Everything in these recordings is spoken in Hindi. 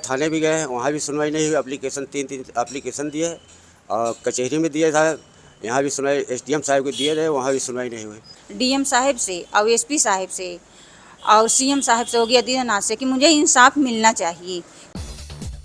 थाने भी गए, वहाँ भी सुनवाई नहीं हुई। एप्लीकेशन तीन एप्लीकेशन दिए और कचहरी में दिए था, यहाँ भी सुनवाई एसडीएम साहब को दिए थे, वहाँ भी सुनवाई नहीं हुई। डीएम साहब से और एसपी साहब से और सीएम साहब से हो गया आदित्यनाथ से कि मुझे इंसाफ मिलना चाहिए।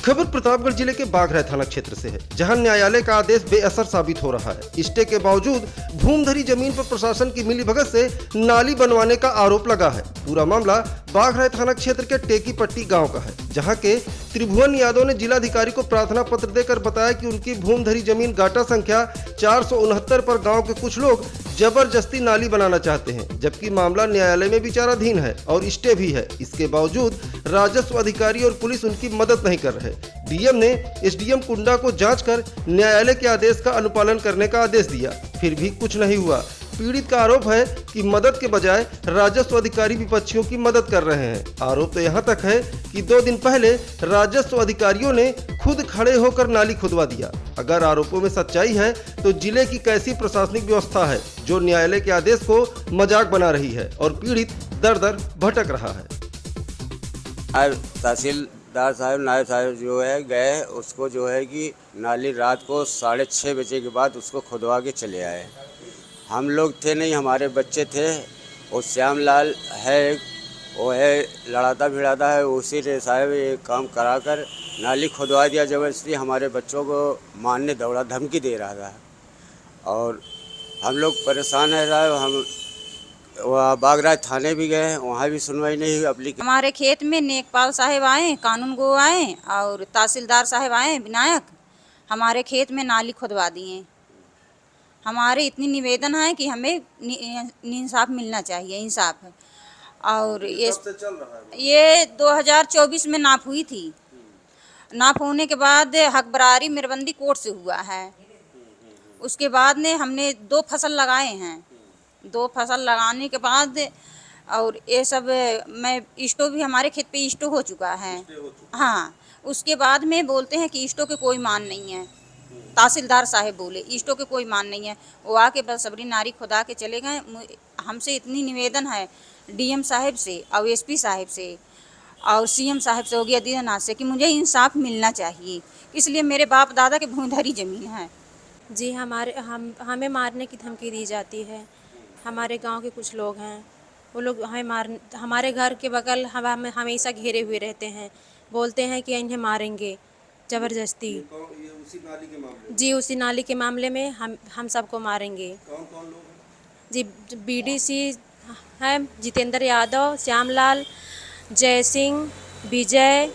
खबर प्रतापगढ़ जिले के बाघराय थाना क्षेत्र से है, जहां न्यायालय का आदेश बेअसर साबित हो रहा है। स्टे के बावजूद भूमधरी जमीन पर प्रशासन की मिलीभगत से नाली बनवाने का आरोप लगा है। पूरा मामला बाघराय थाना क्षेत्र के टेकी पट्टी गांव का है, जहां के त्रिभुवन यादव ने जिलाधिकारी को प्रार्थना पत्र देकर बताया कि उनकी भूमधरी जमीन गाटा संख्या 469 पर गाँव के कुछ लोग जबरदस्ती नाली बनाना चाहते हैं, जबकि मामला न्यायालय में विचाराधीन है और स्टे भी है। इसके बावजूद राजस्व अधिकारी और पुलिस उनकी मदद नहीं कर रहे। डीएम ने एसडीएम कुंडा को जांच कर न्यायालय के आदेश का अनुपालन करने का आदेश दिया, फिर भी कुछ नहीं हुआ। पीड़ित का आरोप है कि मदद के बजाय राजस्व अधिकारी विपक्षियों की मदद कर रहे हैं। आरोप तो यहाँ तक है कि 2 दिन पहले राजस्व अधिकारियों ने खुद खड़े होकर नाली खुदवा दिया। अगर आरोपों में सच्चाई है तो जिले की कैसी प्रशासनिक व्यवस्था है जो न्यायालय के आदेश को मजाक बना रही है और पीड़ित दर दर भटक रहा है। तहसीलदार साहब नायब साहब जो है गए, उसको जो है कि नाली रात को 6:30 बजे के बाद उसको खुदवा के चले आए। हम लोग थे नहीं, हमारे बच्चे थे। और श्यामलाल है, वो है लड़ाता भिड़ाता है, उसी ने साहब ये काम करा कर नाली खुदवा दिया जबरदस्ती। हमारे बच्चों को मारने दौड़ा, धमकी दे रहा था और हम लोग परेशान है साहब। हम वहाँ बागराज थाने भी गए, वहाँ भी सुनवाई नहीं हुई। एप्लीकेशन हमारे खेत में नेकपाल साहब आए, कानून गो आए और तहसीलदार साहब आए विनायक, हमारे खेत में नाली खुदवा दिए। हमारे इतनी निवेदन है कि हमें इंसाफ मिलना चाहिए, इंसाफ। और ये 2024 में नाप हुई थी। नाप होने के बाद हक बरारी मेरबंदी कोर्ट से हुआ है। उसके बाद ने हमने 2 फसल लगाए हैं। 2 फसल लगाने के बाद और ये सब मैं स्टो भी हमारे खेत पे स्टो हो चुका है। हाँ, उसके बाद में बोलते हैं कि स्टो के कोई मान नहीं है। तहसीलदार साहब बोले स्टो के कोई मान नहीं है। वो आके बस सबरी नारी खुदा के चले गए। हमसे इतनी निवेदन है डीएम साहब से और एसपी साहब से और सीएम साहब से हो गया आदित्यनाथ से कि मुझे इंसाफ मिलना चाहिए। इसलिए मेरे बाप दादा के भूधरी ज़मीन है। जी, हमें मारने की धमकी दी जाती है। हमारे गांव के कुछ लोग हैं, वो लोग हमारे घर के बगल हम हमेशा घेरे हुए रहते हैं। बोलते हैं कि इन्हें मारेंगे जबरदस्ती। उसी नाली के मामले जी, उसी नाली के मामले में हम सबको मारेंगे। कौन कौन लोग हैं? जी, बीडीसी है जितेंद्र यादव, श्यामलाल, जय सिंह, विजय,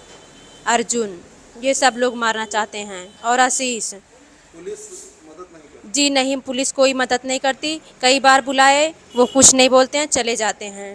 अर्जुन, ये सब लोग मारना चाहते हैं और आशीष। पुलिस मदद नहीं करती? जी नहीं, पुलिस कोई मदद नहीं करती। कई बार बुलाए, वो कुछ नहीं बोलते हैं, चले जाते हैं।